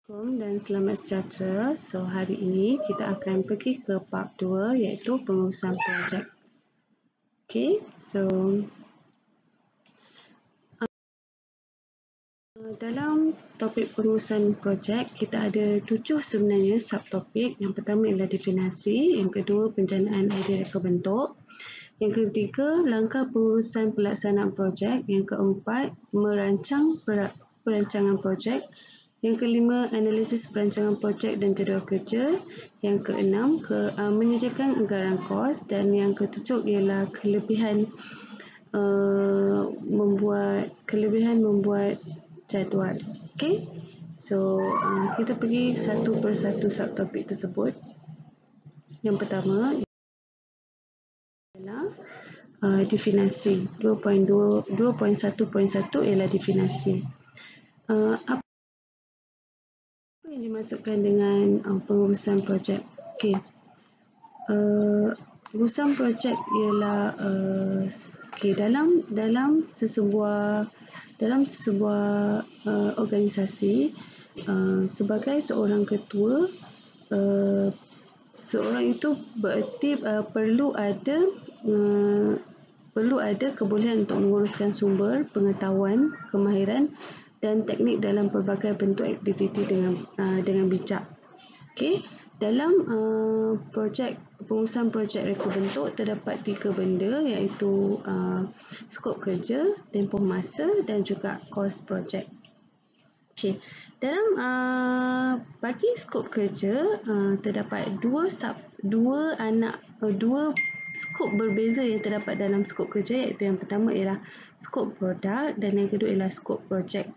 Assalamualaikum dan selamat sejahtera. So hari ini kita akan pergi ke bab 2 iaitu pengurusan projek. Okay, so dalam topik pengurusan projek kita ada 7 sebenarnya subtopik. Yang pertama ialah definisi, yang kedua penjanaan idea reka bentuk, yang ketiga langkah pengurusan pelaksanaan projek, yang keempat merancang perancangan projek, yang kelima analisis perancangan projek dan jadual kerja, yang keenam menyediakan anggaran kos, dan yang ketujuh ialah kelebihan membuat jadual. Okay, so kita pergi satu persatu subtopik tersebut. Yang pertama ialah definisi. 2.1.1 ialah definisi. Apa yang dimaksudkan dengan pengurusan projek? Okey. Pengurusan projek ialah dalam sesebuah organisasi, sebagai seorang ketua, seorang itu bererti perlu ada kebolehan untuk menguruskan sumber, pengetahuan, kemahiran dan teknik dalam pelbagai bentuk aktiviti dengan bijak. Okey, dalam pengurusan projek reka bentuk terdapat 3 benda iaitu skop kerja, tempoh masa dan juga kos projek. Okey, dalam bagi skop kerja terdapat dua skop berbeza yang terdapat dalam skop kerja, iaitu yang pertama ialah skop produk dan yang kedua ialah skop projek.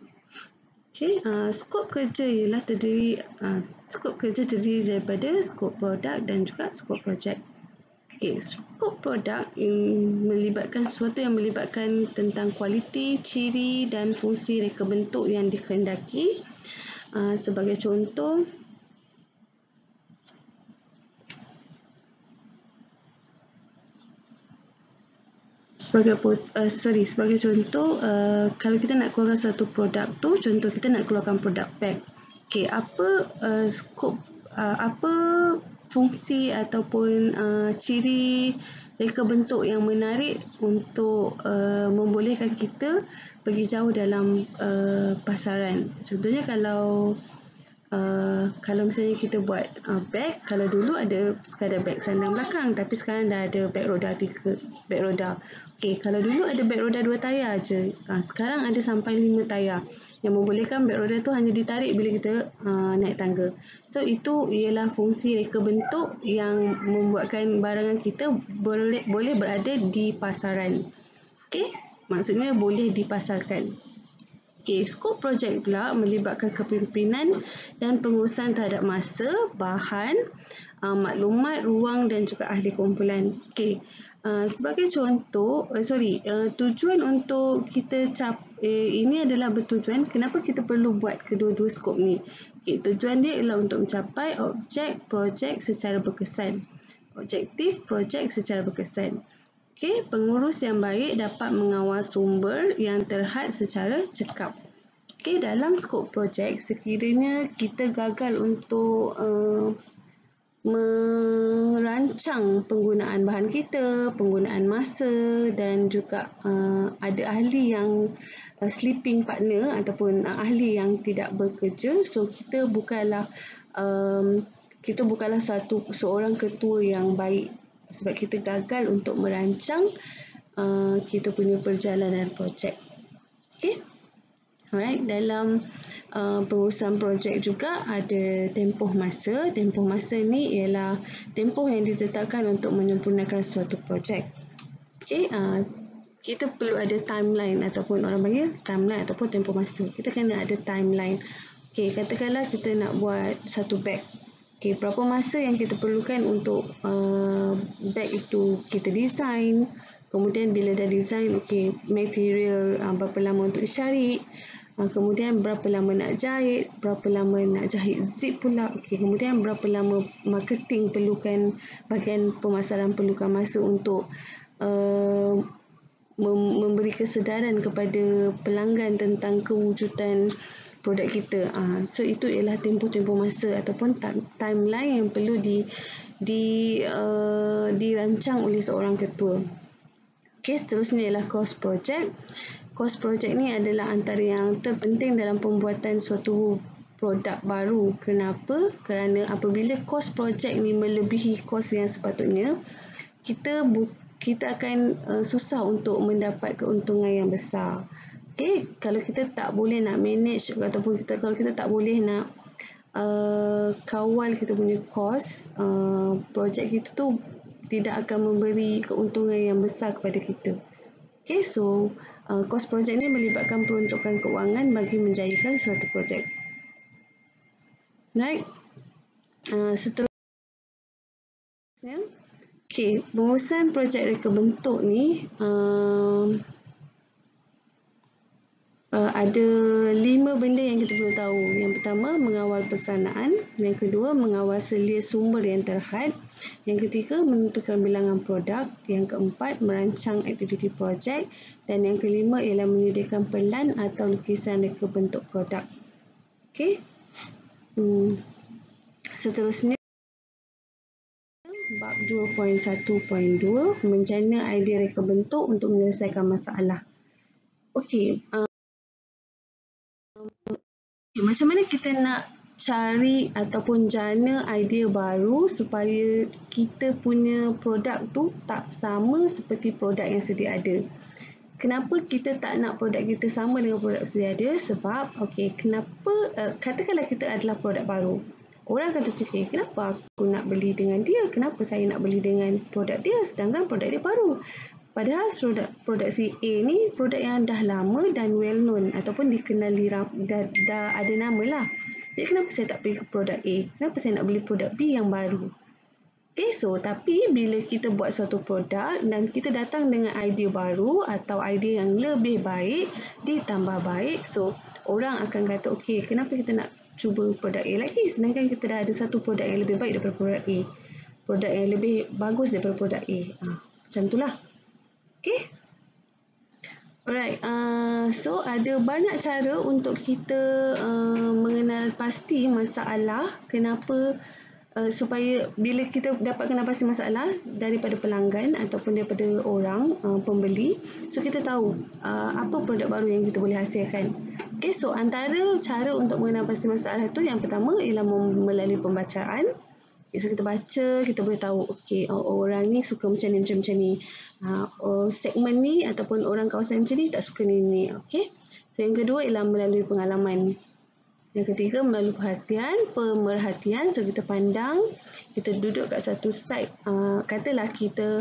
Okey, skop kerja terdiri daripada skop produk dan juga skop projek. Okey, skop produk melibatkan sesuatu yang melibatkan tentang kualiti, ciri dan fungsi reka bentuk yang dikehendaki. Sebagai contoh, kalau kita nak keluarkan satu produk tu, contoh kita nak keluarkan produk beg. Okey, apa fungsi ataupun ciri reka bentuk yang menarik untuk membolehkan kita pergi jauh dalam pasaran. Contohnya kalau misalnya kita buat beg, kalau dulu ada sekadar beg sandang belakang, tapi sekarang dah ada beg roda 3, beg roda. Okey, kalau dulu ada beg roda 2 tayar je, sekarang ada sampai 5 tayar yang membolehkan beg roda tu hanya ditarik bila kita naik tangga. So itu ialah fungsi reka bentuk yang membuatkan barangan kita boleh berada di pasaran. Okey, maksudnya boleh dipasarkan. Okey, skop projek pula melibatkan kepimpinan dan pengurusan terhadap masa, bahan, maklumat, ruang dan juga ahli kumpulan. Okey, sebagai contoh, tujuan untuk kita ini adalah bertujuan kenapa kita perlu buat kedua-dua skop ni. Okey, tujuan dia ialah untuk mencapai objek projek secara berkesan. Objektif projek secara berkesan. Okey, pengurus yang baik dapat mengawal sumber yang terhad secara cekap. Okey, dalam skop projek, sekiranya kita gagal untuk merancang penggunaan bahan kita, penggunaan masa dan juga ada ahli yang sleeping partner ataupun ahli yang tidak bekerja, so kita bukanlah seorang ketua yang baik sebab kita gagal untuk merancang kita punya perjalanan projek. Okey. Alright, dalam pengurusan projek juga ada tempoh masa. Tempoh masa ni ialah tempoh yang ditetapkan untuk menyempurnakan suatu projek. Okey, kita perlu ada timeline ataupun orang panggil timeline ataupun tempoh masa. Kita kena ada timeline. Okey, katakanlah kita nak buat satu beg. Okey, berapa masa yang kita perlukan untuk beg itu kita design. Kemudian bila dah design, okey, material berapa lama untuk dicari. Kemudian berapa lama nak jahit, berapa lama nak jahit zip pula. Okey, kemudian berapa lama marketing perlukan, bahagian pemasaran perlukan masa untuk memberi kesedaran kepada pelanggan tentang kewujudan produk kita. So itu ialah tempoh-tempoh masa ataupun timeline yang perlu dirancang oleh seorang ketua. Okey, seterusnya ialah cost project. Cost project ni adalah antara yang terpenting dalam pembuatan suatu produk baru. Kenapa? Kerana apabila cost project ni melebihi kos yang sepatutnya, kita akan susah untuk mendapat keuntungan yang besar. Okey, kalau kita tak boleh nak manage ataupun kalau kita tak boleh nak kawal kita punya kos, projek kita tu tidak akan memberi keuntungan yang besar kepada kita. Okey, so cost projek ni melibatkan peruntukan keuangan bagi menjayakan suatu projek. Right? Seterusnya, okey, pengurusan projek reka bentuk ni ada 5 benda yang kita perlu tahu. Yang pertama, mengawal pelaksanaan. Yang kedua, mengawal selia sumber yang terhad. Yang ketiga, menentukan bilangan produk. Yang keempat, merancang aktiviti projek. Dan yang kelima ialah menyediakan pelan atau lukisan reka bentuk produk. Okey. Seterusnya, bab 2.1.2, mencana idea reka bentuk untuk menyelesaikan masalah. Okey. Macam mana kita nak cari ataupun jana idea baru supaya kita punya produk tu tak sama seperti produk yang sedia ada? Kenapa kita tak nak produk kita sama dengan produk sedia ada? Sebab, katakanlah kita adalah produk baru. Orang akan terfikir, kenapa aku nak beli dengan dia? Kenapa saya nak beli dengan produk dia sedangkan produk dia baru? Padahal produk si A ni produk yang dah lama dan well known ataupun dikenali, dah ada nama lah. Jadi kenapa saya tak pergi ke produk A? Kenapa saya nak beli produk B yang baru? Okay, so tapi bila kita buat suatu produk dan kita datang dengan idea baru atau idea yang lebih baik, ditambah baik, so orang akan kata, okay, kenapa kita nak cuba produk A lagi sedangkan kita dah ada satu produk yang lebih baik daripada produk A, produk yang lebih bagus daripada produk A. Macam itulah. Okay. Alright. So ada banyak cara untuk kita mengenal pasti masalah. Kenapa? Supaya bila kita dapat kenal pasti masalah daripada pelanggan ataupun daripada orang pembeli, so kita tahu apa produk baru yang kita boleh hasilkan. Okay, so antara cara untuk mengenal pasti masalah tu, yang pertama ialah melalui pembacaan. Okay, so kita baca, kita boleh tahu, okay, orang ni suka macam ni. Segmen ni ataupun orang kawasan macam ni tak suka ni. Okay. So yang kedua ialah melalui pengalaman. Yang ketiga, melalui pemerhatian. So kita pandang, kita duduk kat satu site. Katalah kita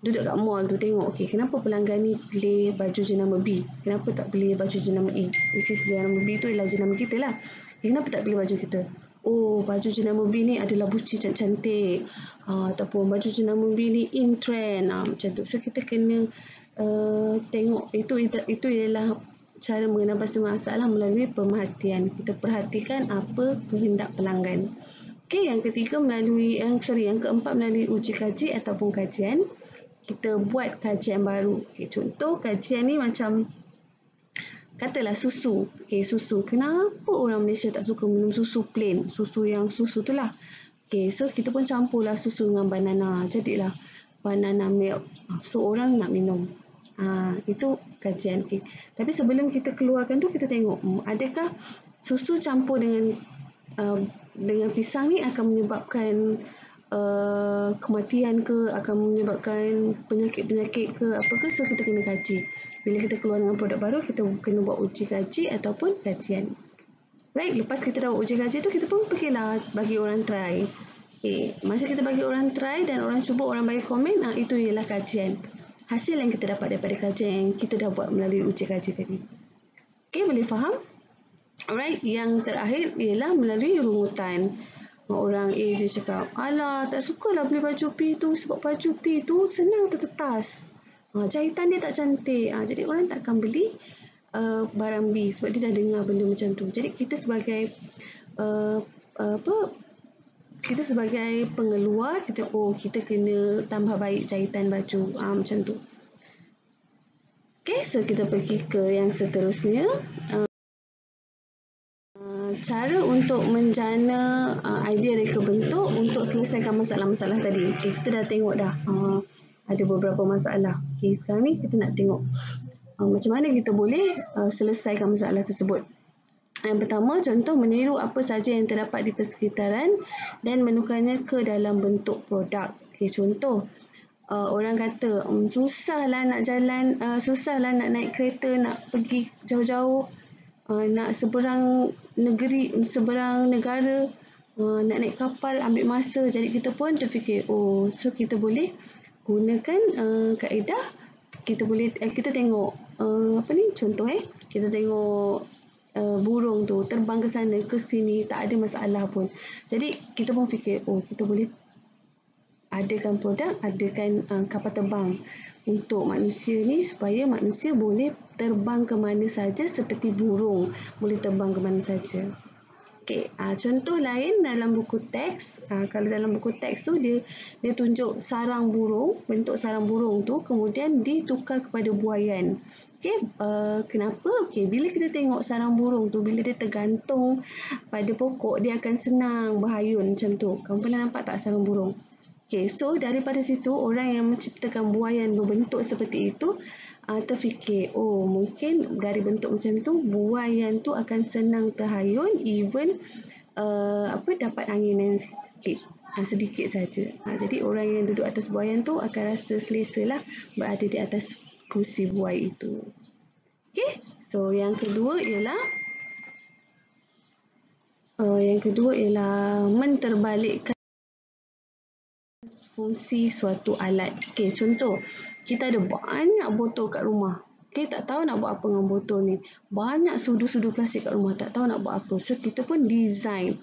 duduk kat mall tu, tengok, okay, kenapa pelanggan ni pilih baju jenama B? Kenapa tak pilih baju jenama A? Which is jenama B tu ialah jenama kita lah. Kenapa tak pilih baju kita? Oh, baju jenama B ni adalah buci cantik. Ataupun baju jenama B ni in trend. Macam tu. So kita kena tengok. Itu ialah cara mengenal pasti masalah melalui pemerhatian. Kita perhatikan apa kehendak pelanggan. Okey, yang keempat melalui uji kaji ataupun kajian. Kita buat kajian baru. Okey, contoh kajian ni macam katalah susu. Okey, susu. Kenapa orang Malaysia tak suka minum susu plain? Susu tu lah. Okey, so kita pun campurlah susu dengan banana. Jadilah banana milk. So orang nak minum. Itu kajian. Okay. Tapi sebelum kita keluarkan tu, kita tengok adakah susu campur dengan pisang ni akan menyebabkan kematian ke, akan menyebabkan penyakit-penyakit ke apa ke. So kita kena kaji. Bila kita keluar dengan produk baru, kita kena buat uji kaji ataupun kajian. Right, lepas kita dah buat uji kaji tu, kita pun pergilah bagi orang try. Okay. Masa kita bagi orang try dan orang cuba, orang bagi komen, itu ialah kajian. Hasil yang kita dapat daripada kajian yang kita dah buat melalui uji kaji tadi. Okay, boleh faham? Alright, yang terakhir ialah melalui rungutan. Orang A dia cakap, alah, tak sukalah beli baju P tu sebab baju P tu senang tertetas. Jahitan dia tak cantik. Jadi orang tak akan beli barang B sebab dia dah dengar benda macam tu. Jadi kita sebagai kita sebagai pengeluar, kita kena tambah baik jahitan baju. Macam tu. Okay, so kita pergi ke yang seterusnya. cara untuk menjana idea reka bentuk untuk selesaikan masalah-masalah tadi. Okay, kita dah tengok dah ada beberapa masalah. Okay, sekarang ni kita nak tengok macam mana kita boleh selesaikan masalah tersebut. Yang pertama, contoh meniru apa saja yang terdapat di persekitaran dan menukarnya ke dalam bentuk produk. Okay, contoh, orang kata susahlah nak jalan, susahlah nak naik kereta, nak pergi jauh-jauh, nak seberang negeri, seberang negara, nak naik kapal, ambil masa. Jadi kita pun terfikir, so kita boleh gunakan kaedah, kita tengok contoh kita tengok burung tu terbang ke sana ke sini, tak ada masalah pun. Jadi kita pun fikir, kita boleh adakan produk, adakan kapal terbang untuk manusia ni, supaya manusia boleh terbang ke mana saja seperti burung boleh terbang ke mana saja. Okey, contoh lain dalam buku teks. Kalau dalam buku teks tu dia tunjuk sarang burung, bentuk sarang burung tu kemudian ditukar kepada buaian. Okey, kenapa? Okey, bila kita tengok sarang burung tu, bila dia tergantung pada pokok, dia akan senang berhayun macam tu. Kamu pernah nampak tak sarang burung? Okey, so daripada situ orang yang menciptakan buaian berbentuk seperti itu terfikir, mungkin dari bentuk macam tu buaian tu akan senang terhayun, even dapat angin yang sedikit saja. Jadi orang yang duduk atas buaian tu akan rasa selesa lah berada di atas kursi buai itu. Okey, so yang kedua ialah menterbalikkan fungsi suatu alat. Okey, contoh, kita ada banyak botol kat rumah. Okey, tak tahu nak buat apa dengan botol ni. Banyak sudu-sudu plastik kat rumah, tak tahu nak buat apa. So, kita pun design.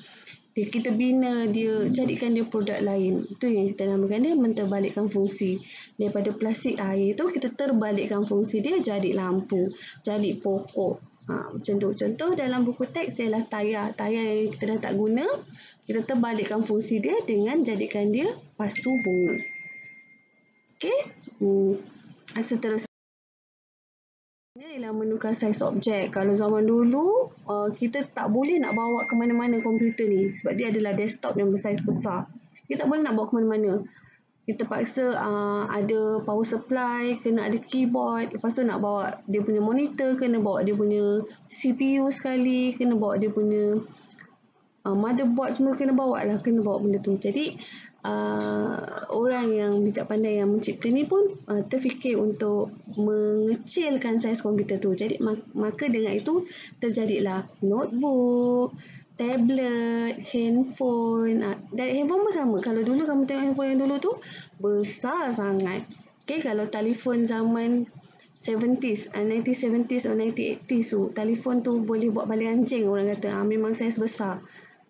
Kita bina dia, jadikan dia produk lain. Itu yang kita namakan dia menterbalikkan fungsi. Daripada plastik air tu, kita terbalikkan fungsi dia jadi lampu, jadi pokok. Macam tu. Contoh dalam buku teks ialah tayar. Tayar yang kita dah tak guna, kita terbalikkan fungsi dia dengan jadikan dia pasu bunga. Okey. Seterusnya ialah menukar saiz objek. Kalau zaman dulu, kita tak boleh nak bawa ke mana-mana komputer ni sebab dia adalah desktop yang bersaiz besar. Kita tak boleh nak bawa ke mana-mana. Kita paksa ada power supply, kena ada keyboard, lepas tu nak bawa dia punya monitor, kena bawa dia punya CPU sekali, kena bawa dia punya motherboard, semua kena bawa benda tu. Jadi orang yang bijak pandai yang mencipta ni pun terfikir untuk mengecilkan saiz komputer tu. Jadi maka dengan itu terjadilah notebook, tablet, handphone. Dari handphone pun sama. Kalau dulu kamu tengok handphone yang dulu tu besar sangat. Okay, kalau telefon zaman 1970s atau 1980s tu, telefon tu boleh buat balik anjing, orang kata. Memang saiz besar.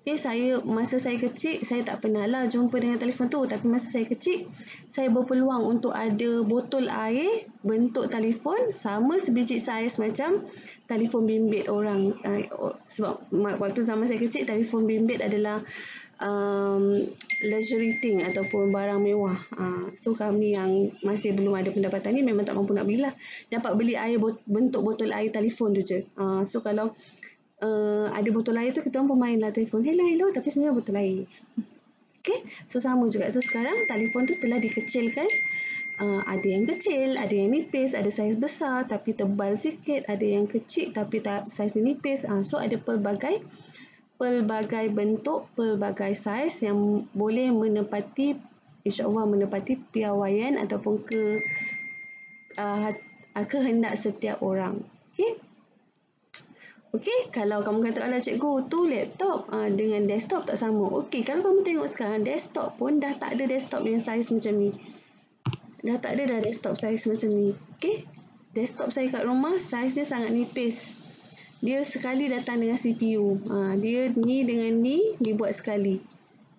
Okay, masa saya kecil, saya tak pernah lah jumpa dengan telefon tu. Tapi masa saya kecil, saya berpeluang untuk ada botol air bentuk telefon sama sebiji saiz macam telefon bimbit orang. Sebab waktu zaman saya kecil, telefon bimbit adalah luxury thing ataupun barang mewah. So kami yang masih belum ada pendapatan ni memang tak mampu nak belilah. Dapat beli air bentuk botol air telefon tu je. So kalau ada botol air tu, kita pun mainlah telefon. Hello, tapi sebenarnya botol air. Okay, so sama juga. So sekarang telefon tu telah dikecilkan. Ada yang kecil, ada yang nipis, ada saiz besar tapi tebal sikit, ada yang kecil tapi saiz nipis. So ada pelbagai bentuk, pelbagai saiz yang boleh menepati, insya-Allah menepati piawaian ataupun kehendak setiap orang. Okey, kalau kamu kata, alah cikgu, tu laptop dengan desktop tak sama. Okey, kalau kamu tengok sekarang, desktop pun dah tak ada desktop yang saiz macam ni. Dah tak ada desktop saiz macam ni. Okey, desktop saya kat rumah, saiznya sangat nipis. Dia sekali datang dengan CPU. Dia ni dengan ni dibuat sekali.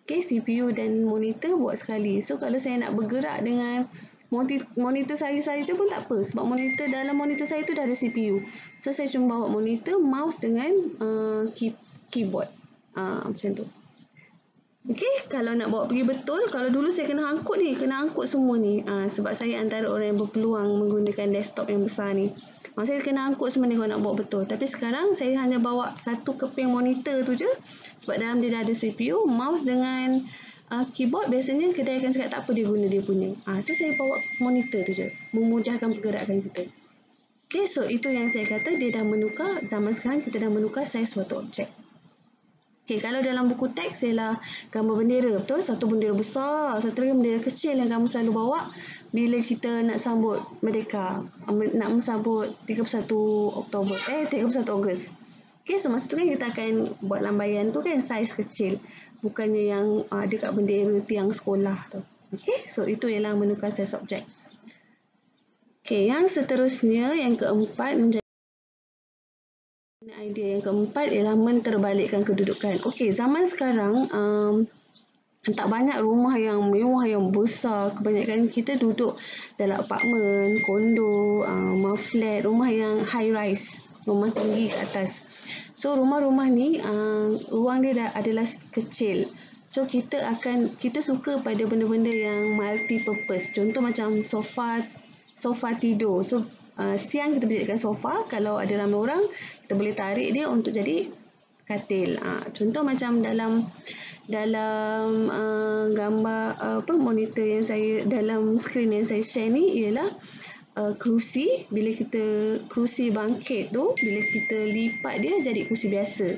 Okey, CPU dan monitor buat sekali. So, kalau saya nak bergerak dengan monitor saya saja pun tak apa, sebab dalam monitor saya tu dah ada CPU. So saya cuma bawa monitor, mouse dengan keyboard. Macam tu. Okey, kalau nak bawa pergi betul, kalau dulu saya kena angkut semua ni. Sebab saya antara orang yang berpeluang menggunakan desktop yang besar ni. Saya kena angkut semua ni kalau nak bawa betul. Tapi sekarang saya hanya bawa satu keping monitor tu je. Sebab dalam dia dah ada CPU, mouse dengan keyboard. Biasanya kedai akan cakap tak apa dia guna dia punya. So saya bawa monitor tu je, memudahkan pergerakan kita. Okey, so itu yang saya kata dia dah menukar, zaman sekarang kita dah menukar saiz suatu objek. Okay, kalau dalam buku teks ialah gambar bendera, betul? Satu bendera besar, satu lagi bendera kecil yang kamu selalu bawa bila kita nak sambut Merdeka, nak sambut 31 Oktober, 31 Ogos. Okay, so maksud tu kan kita akan buat lambaian tu kan saiz kecil, bukannya yang dekat bendera tiang sekolah tu. Okay, so itu ialah menukar saiz objek. Okay, yang seterusnya, yang keempat menjadi idea yang keempat ialah menterbalikkan kedudukan. Okey, zaman sekarang tak banyak rumah yang mewah yang besar. Kebanyakan kita duduk dalam apartmen, kondo, flat, rumah yang high rise, rumah tinggi ke atas. So rumah-rumah ni ruang dia adalah kecil. So kita suka pada benda-benda yang multi purpose. Contoh macam sofa tidur. So siang kita jadikan sofa, kalau ada ramai orang kita boleh tarik dia untuk jadi katil. Contoh macam dalam gambar monitor yang saya, dalam skrin yang saya share ni ialah kerusi. Kerusi bangkit tu, bila kita lipat dia jadi kerusi biasa.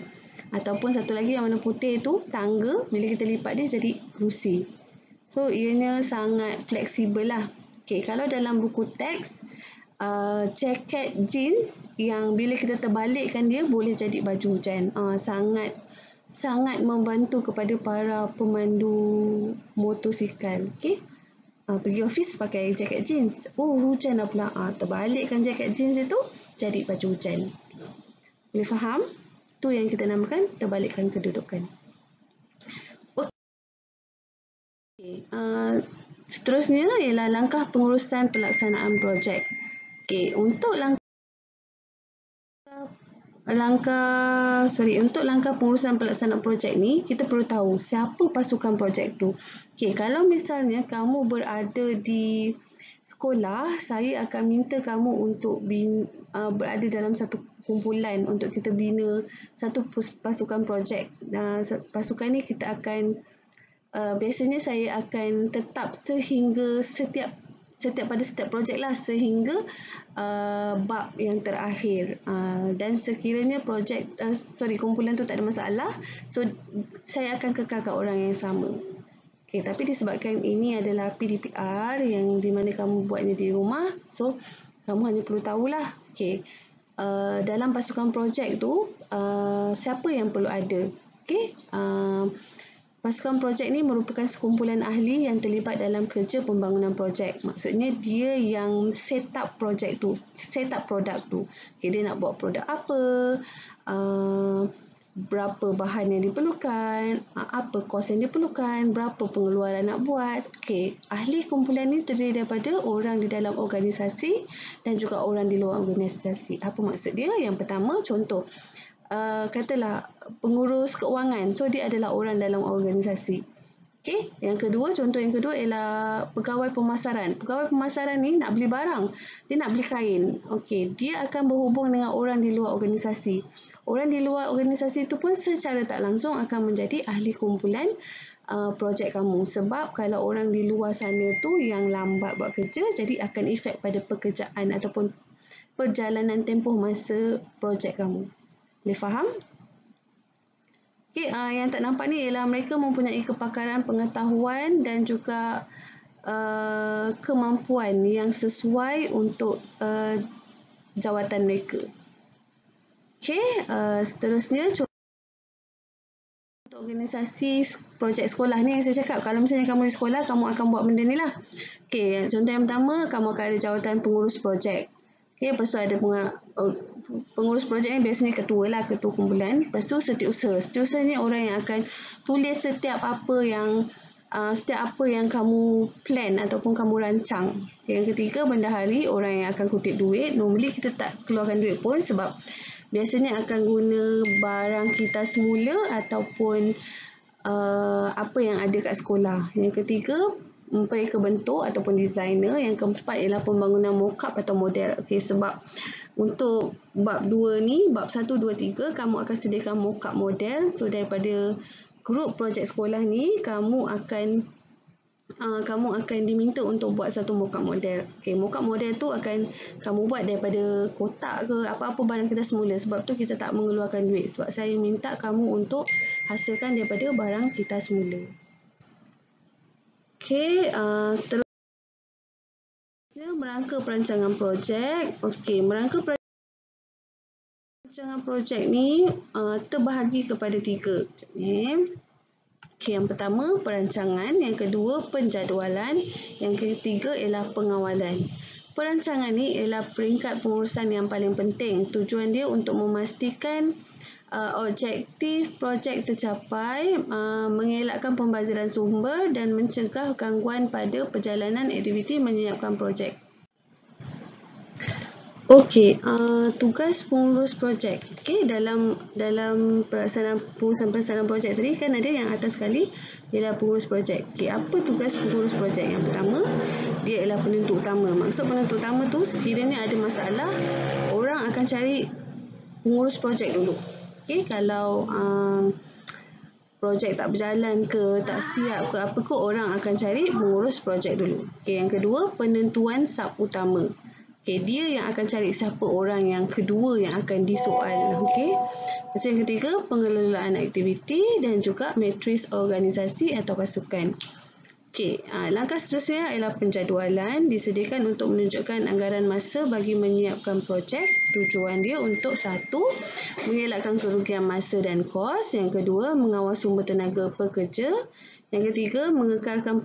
Ataupun satu lagi yang warna putih tu, tangga, bila kita lipat dia jadi kerusi. So ianya sangat fleksibel lah. Okay, kalau dalam buku teks, jaket jeans yang bila kita terbalikkan dia boleh jadi baju hujan. Sangat membantu kepada para pemandu motosikal. Okay? Pergi office pakai jaket jeans. Hujan dah pula. Terbalikkan jaket jeans itu jadi baju hujan. Boleh faham? Tu yang kita namakan terbalikkan kedudukan. Okay. Seterusnya ialah langkah pengurusan pelaksanaan projek. Okey, untuk langkah pengurusan pelaksanaan projek ni, kita perlu tahu siapa pasukan projek tu. Okey, kalau misalnya kamu berada di sekolah, saya akan minta kamu untuk berada dalam satu kumpulan untuk kita bina satu pasukan projek. Pasukan ni kita akan biasanya saya akan tetap sehingga setiap projek lah, sehingga bab yang terakhir, dan sekiranya kumpulan tu tak ada masalah, so saya akan kekalkan orang yang sama. Okay, tapi disebabkan ini adalah PDPR yang di mana kamu buatnya di rumah, so kamu hanya perlu tahulah. Okay, dalam pasukan projek tu siapa yang perlu ada. Okay, pasukan projek ni merupakan sekumpulan ahli yang terlibat dalam kerja pembangunan projek. Maksudnya dia yang set up projek tu, set up produk tu. Okay, dia nak buat produk apa, berapa bahan yang diperlukan, apa kos yang diperlukan, berapa pengeluaran nak buat. Okay, ahli kumpulan ni terdiri daripada orang di dalam organisasi dan juga orang di luar organisasi. Apa maksud dia? Yang pertama, contoh, katalah pengurus keuangan, so dia adalah orang dalam organisasi. Okey, contoh yang kedua ialah pegawai pemasaran. Pegawai pemasaran ni nak beli barang, dia nak beli kain. Okey, dia akan berhubung dengan orang di luar organisasi. Orang di luar organisasi itu pun secara tak langsung akan menjadi ahli kumpulan projek kamu. Sebab kalau orang di luar sana tu yang lambat buat kerja, jadi akan efek pada pekerjaan ataupun perjalanan tempoh masa projek kamu. Boleh faham? Okay, yang tak nampak ni ialah mereka mempunyai kepakaran, pengetahuan dan juga kemampuan yang sesuai untuk jawatan mereka. Okay, seterusnya untuk organisasi projek sekolah ni yang saya cakap, kalau misalnya kamu di sekolah, kamu akan buat benda ni lah. Okay, contoh yang pertama, kamu akan ada jawatan pengurus projek. Okay, lepas tu ada pengurus projek ni biasanya ketua kumpulan. Lepas tu setiausaha. Setiausaha ni orang yang akan tulis setiap apa yang kamu plan ataupun kamu rancang. Yang ketiga, bendahari, orang yang akan kutip duit. Normally kita tak keluarkan duit pun sebab biasanya akan guna barang kita semula ataupun apa yang ada kat sekolah. Yang ketiga, mereka bentuk ataupun designer. Yang keempat ialah pembangunan mockup atau model. Okey, sebab untuk bab 2 ni, bab 1, 2, 3, kamu akan sediakan mockup model. So daripada grup projek sekolah ni, kamu akan diminta untuk buat satu mockup model. Okey, mockup model tu akan kamu buat daripada kotak ke apa-apa barang kita semula. Sebab tu kita tak mengeluarkan duit. Sebab saya minta kamu untuk hasilkan daripada barang kita semula. Okey, seterusnya merangka perancangan projek. Okey, merangka perancangan projek ni terbahagi kepada 3. Okey, yang pertama perancangan, yang kedua penjadualan, yang ketiga ialah pengawalan. Perancangan ni ialah peringkat pengurusan yang paling penting. Tujuan dia untuk memastikan objektif projek tercapai, mengelakkan pembaziran sumber dan mencegah gangguan pada perjalanan aktiviti menyiapkan projek. Okey, tugas pengurus projek. Okey, dalam pelaksanaan projek tadi kan ada yang atas sekali ialah pengurus projek. Okey, apa tugas pengurus projek? Yang pertama, dia ialah penentu utama. Maksud penentu utama tu sekiranya ada masalah, orang akan cari pengurus projek dulu. Okey, kalau projek tak berjalan ke, tak siap ke apa ke, orang akan cari pengurus projek dulu. Okey, yang kedua, penentuan sub utama. Okey, dia yang akan cari siapa orang yang kedua yang akan disoal. Okey. Lepas yang ketiga, pengelolaan aktiviti dan juga matris organisasi atau pasukan. Okey, langkah seterusnya ialah penjadualan. Disediakan untuk menunjukkan anggaran masa bagi menyiapkan projek. Tujuan dia untuk 1, mengelakkan kerugian masa dan kos. Yang kedua, mengawal sumber tenaga pekerja. Yang ketiga, mengelakkan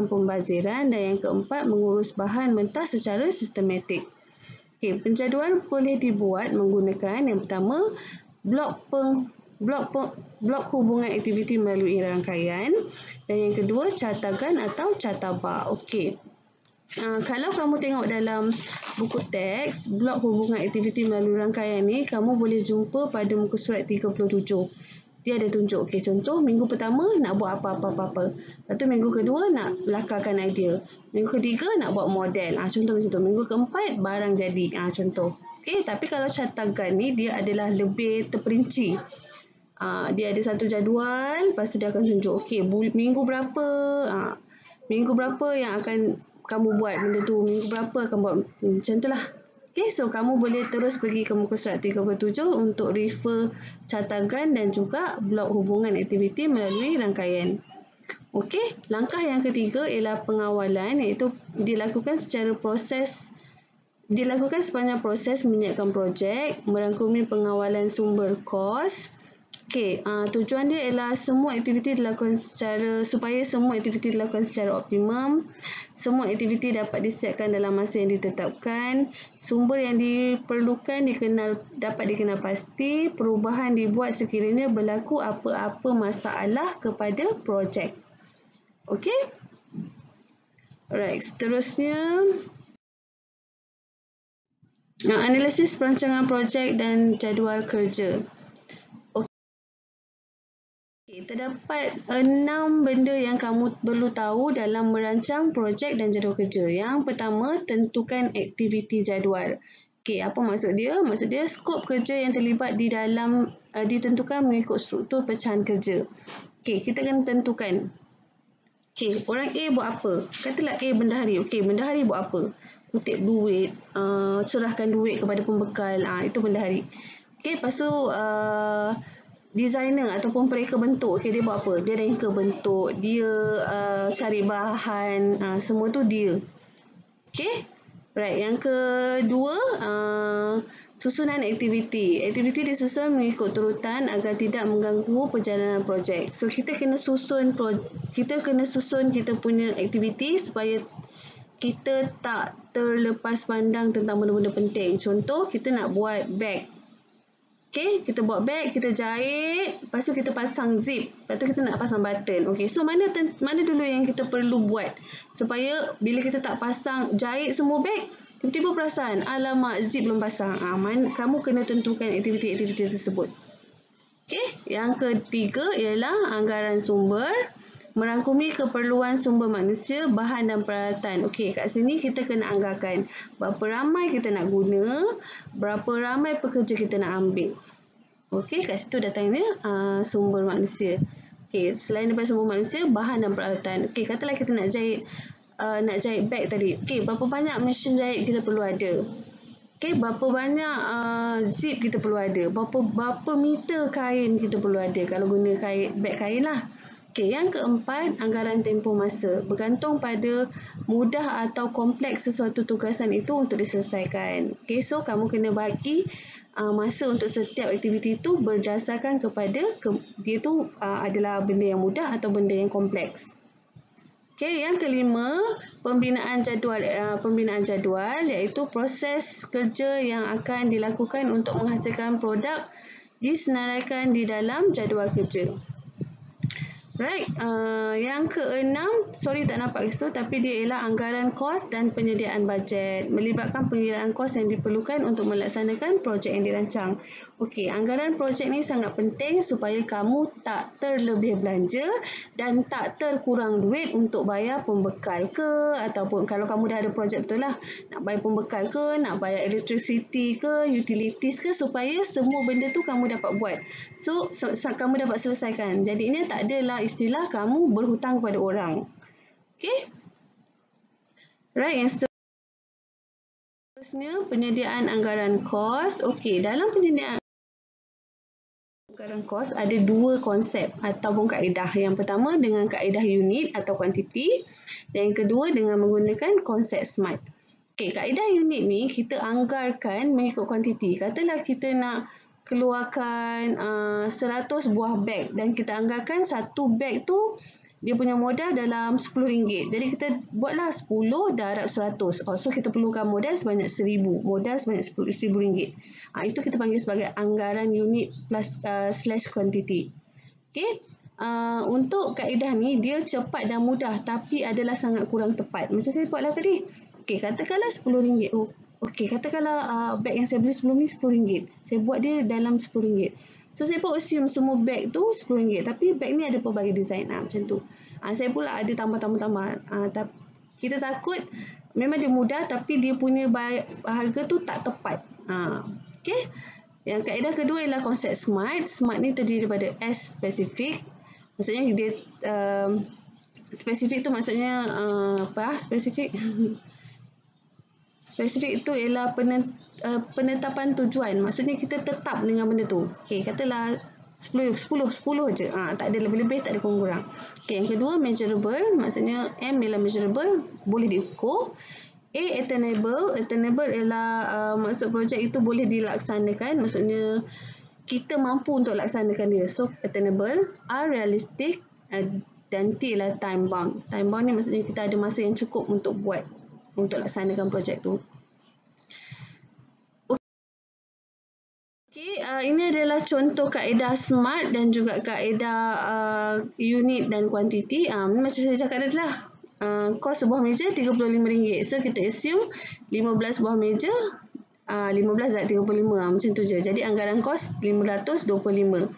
pembaziran. Dan yang keempat, mengurus bahan mentah secara sistematik. Okey, penjadual boleh dibuat menggunakan yang pertama, blok hubungan aktiviti melalui rangkaian, dan yang kedua catagan atau catabar. Okey. Kalau kamu tengok dalam buku teks, blok hubungan aktiviti melalui rangkaian ni kamu boleh jumpa pada muka surat 37. Dia ada tunjuk. Okey, contoh minggu pertama nak buat apa-apa. Lepas tu minggu kedua nak lakarkan idea. Minggu ketiga nak buat model. Contoh macam tu. Minggu keempat barang jadi. Contoh. Okey, tapi kalau catagan ni dia adalah lebih terperinci. Dia ada satu jadual, lepas tu dia akan tunjuk. Okey, minggu berapa yang akan kamu buat benda tu. Minggu berapa akan buat. Macam tu lah. Okay, so kamu boleh terus pergi ke muka surat 37 untuk refer catagan dan juga blok hubungan aktiviti melalui rangkaian. Okey, langkah yang ketiga ialah pengawalan, iaitu dilakukan sepanjang proses menyiapkan projek, merangkumi pengawalan sumber kos. Okey, tujuan dia ialah supaya semua aktiviti dilakukan secara optimum. Semua aktiviti dapat disiapkan dalam masa yang ditetapkan. Sumber yang diperlukan dapat dikenal pasti. Perubahan dibuat sekiranya berlaku apa-apa masalah kepada projek. Okey? Alright, seterusnya analisis perancangan projek dan jadual kerja. Terdapat 6 benda yang kamu perlu tahu dalam merancang projek dan jadual kerja. Yang pertama, tentukan aktiviti jadual. Okey, apa maksud dia? Maksud dia skop kerja yang terlibat di dalam ditentukan mengikut struktur pecahan kerja. Okey, kita kena tentukan. Okey, orang A buat apa? Katalah A bendahari. Okey, bendahari buat apa? Kutip duit, serahkan duit kepada pembekal. Itu bendahari. Okey, lepas tu designer ataupun pereka bentuk. Okey, dia buat apa? Dia rangka bentuk, dia cari bahan, semua tu dia. Okey? Right, yang kedua, susunan aktiviti. Aktiviti disusun mengikut turutan agar tidak mengganggu perjalanan projek. So kita kena susun kita punya aktiviti supaya kita tak terlepas pandang tentang benda-benda penting. Contoh, kita nak buat beg. Okey, kita buat beg, kita jahit, lepas tu kita pasang zip, lepas tu kita nak pasang button. Okey, so mana dulu yang kita perlu buat supaya bila kita tak pasang jahit semua beg, tiba-tiba perasan, alamak, zip belum pasang. Kamu kena tentukan aktiviti-aktiviti tersebut. Okey, yang ketiga ialah anggaran sumber. Merangkumi keperluan sumber manusia, bahan dan peralatan. Okey, kat sini kita kena anggarkan berapa ramai kita nak guna, berapa ramai pekerja kita nak ambil. Okey, kat situ datangnya sumber manusia. Okey, selain daripada sumber manusia, bahan dan peralatan. Okey, katalah kita nak jahit beg tadi. Okey, berapa banyak mesin jahit kita perlu ada? Okey, berapa banyak zip kita perlu ada? Berapa meter kain kita perlu ada kalau guna beg kain lah. Okey, yang keempat, anggaran tempoh masa. Bergantung pada mudah atau kompleks sesuatu tugasan itu untuk diselesaikan. Okey, so kamu kena bagi masa untuk setiap aktiviti itu berdasarkan kepada dia tu adalah benda yang mudah atau benda yang kompleks. Okey, yang kelima, pembinaan jadual iaitu proses kerja yang akan dilakukan untuk menghasilkan produk disenaraikan di dalam jadual kerja. Right, yang keenam, tak nampak kat situ, tapi dia ialah anggaran kos dan penyediaan bajet. Melibatkan pengiraan kos yang diperlukan untuk melaksanakan projek yang dirancang. Okey, anggaran projek ni sangat penting supaya kamu tak terlebih belanja dan tak terkurang duit untuk bayar pembekal ke, ataupun kalau kamu dah ada projek betul lah, nak bayar pembekal ke, nak bayar electricity ke, utilities ke, supaya semua benda tu kamu dapat buat. So kamu dapat selesaikan. Jadinya tak adalah istilah kamu berhutang kepada orang. Okey? Right, yang seterusnya penyediaan anggaran kos. Okey, dalam penyediaan anggaran kos ada dua konsep ataupun kaedah. Yang pertama dengan kaedah unit atau kuantiti, dan yang kedua dengan menggunakan konsep SMART. Okey, kaedah unit ni kita anggarkan mengikut kuantiti. Katalah kita nak keluarkan 100 buah beg dan kita anggarkan satu beg tu dia punya modal dalam RM10. Jadi kita buatlah 10 darab 100. So kita perlukan modal sebanyak 1000. Modal sebanyak RM1000. Itu kita panggil sebagai anggaran unit plus slash quantity. Okey. Untuk kaedah ni dia cepat dan mudah tapi adalah sangat kurang tepat. Macam saya buatlah tadi. Okey, katakanlah RM10. Okey, katakanlah beg yang saya beli sebelum ni RM10. Saya buat dia dalam RM10. So, saya pun assume semua beg tu RM10. Tapi beg ni ada pelbagai design macam tu. Saya pula ada tambah-tambah. Kita takut memang dia mudah tapi dia punya harga tu tak tepat. Okey. Yang kaedah kedua ialah konsep SMART. SMART ni terdiri daripada S spesifik. Maksudnya dia spesifik tu maksudnya apa? Spesifik. Spesifik itu ialah penetapan tujuan. Maksudnya kita tetap dengan benda tu. Okey, katalah 10 je. Tak ada lebih-lebih, tak ada kurang-kurang. Okey, yang kedua measurable. Maksudnya M ialah measurable, boleh diukur. A attainable. Attainable ialah maksud projek itu boleh dilaksanakan. Maksudnya kita mampu untuk laksanakan dia. So attainable. R realistic. Dan T ialah time bound. Time bound ni maksudnya kita ada masa yang cukup untuk buat, untuk laksanakan projek tu. Okey, ini adalah contoh kaedah SMART dan juga kaedah unit dan kuantiti. Macam saya cakap tadi lah, kos sebuah meja RM35. So kita assume 15 buah meja, 15 dan 35, macam tu je. Jadi anggaran kos RM525.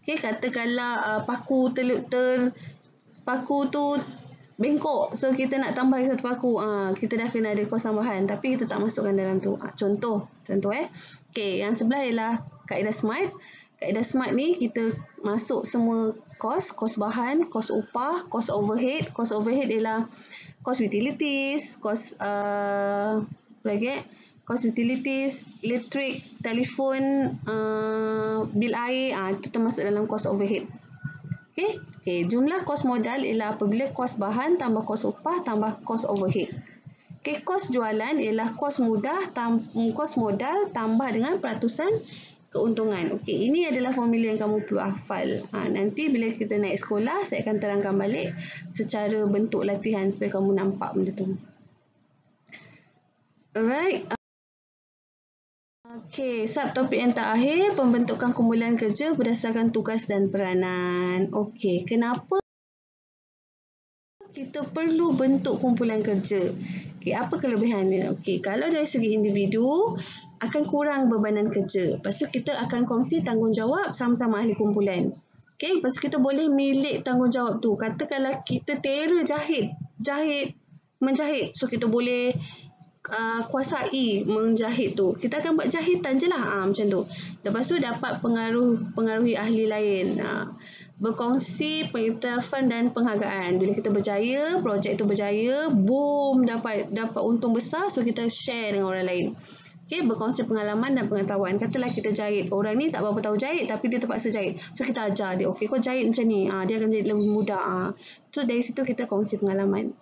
Okey, katakanlah paku tu bengkok, so kita nak tambah satu paku, kita dah kena ada kos tambahan tapi kita tak masukkan dalam tu. Contoh. Okey, yang sebelah ialah kaedah SMART. Kaedah SMART ni kita masuk semua kos bahan, kos upah, kos overhead. Kos overhead ialah kos utilities, kos utilities, elektrik, telefon, bil air, itu termasuk dalam kos overhead. Okey, jumlah kos modal ialah apabila kos bahan tambah kos upah tambah kos overhead. Okey, kos jualan ialah kos modal tambah dengan peratusan keuntungan. Okey, ini adalah formula yang kamu perlu hafal. Nanti bila kita naik sekolah, saya akan terangkan balik secara bentuk latihan supaya kamu nampak benda tu. Alright. Okey, subtopik yang terakhir, pembentukan kumpulan kerja berdasarkan tugas dan peranan. Okey, kenapa kita perlu bentuk kumpulan kerja? Okey, apa kelebihannya? Okey, kalau dari segi individu, akan kurang bebanan kerja. Lepas tu kita akan kongsi tanggungjawab sama-sama ahli kumpulan. Okey, lepas tu kita boleh milik tanggungjawab tu. Katakanlah kita terror menjahit. So kita boleh kuasai menjahit tu. Kita akan buat jahitan je lah. Macam tu. Lepas tu dapat pengaruhi ahli lain. Berkongsi pengiktirafan dan penghargaan. Bila kita berjaya, projek itu berjaya, boom, dapat untung besar, so kita share dengan orang lain. Okay, berkongsi pengalaman dan pengetahuan. Katalah kita jahit. Orang ni tak berapa tahu jahit tapi dia terpaksa jahit. So kita ajar dia, okay, kau jahit macam ni. Dia akan jadi lebih mudah. So dari situ kita kongsi pengalaman.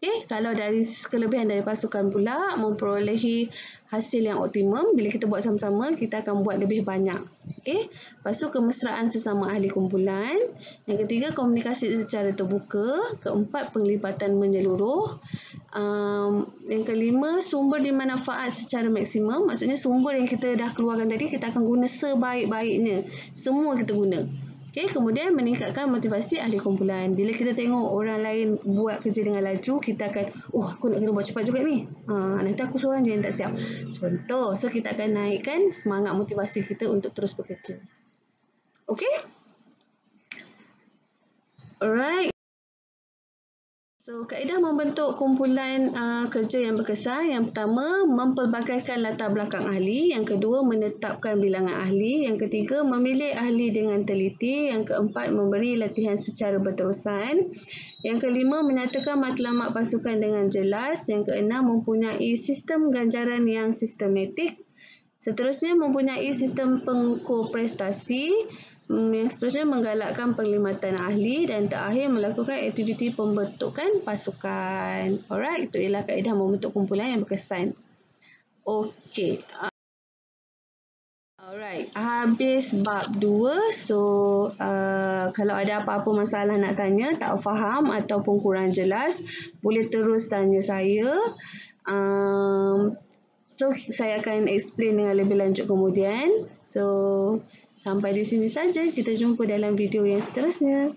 Okay, kalau dari kelebihan dari pasukan pula memperolehi hasil yang optimum, bila kita buat sama-sama kita akan buat lebih banyak. Okay, lepas tu kemesraan sesama ahli kumpulan. Yang ketiga, komunikasi secara terbuka. Keempat, penglibatan menyeluruh. Yang kelima, sumber dimanfaat secara maksimum. Maksudnya sumber yang kita dah keluarkan tadi kita akan guna sebaik-baiknya. Semua kita guna. Okay, kemudian meningkatkan motivasi ahli kumpulan. Bila kita tengok orang lain buat kerja dengan laju, kita akan, aku nak kena buat cepat juga ni. Nanti aku seorang je yang tak siap. Contoh, so kita akan naikkan semangat motivasi kita untuk terus bekerja. Okay? Alright. So, kaedah membentuk kumpulan kerja yang berkesan. Yang pertama, mempelbagaikan latar belakang ahli. Yang kedua, menetapkan bilangan ahli. Yang ketiga, memilih ahli dengan teliti. Yang keempat, memberi latihan secara berterusan. Yang kelima, menyatakan matlamat pasukan dengan jelas. Yang keenam, mempunyai sistem ganjaran yang sistematik. Seterusnya, mempunyai sistem pengukur prestasi. Yang seterusnya menggalakkan penglibatan ahli dan terakhir melakukan aktiviti pembentukan pasukan. Alright, itu ialah kaedah membentuk kumpulan yang berkesan. Okey. Alright, habis bab 2. So, kalau ada apa-apa masalah nak tanya, tak faham ataupun kurang jelas, boleh terus tanya saya. So, saya akan explain dengan lebih lanjut kemudian. So, sampai di sini saja. Kita jumpa dalam video yang seterusnya.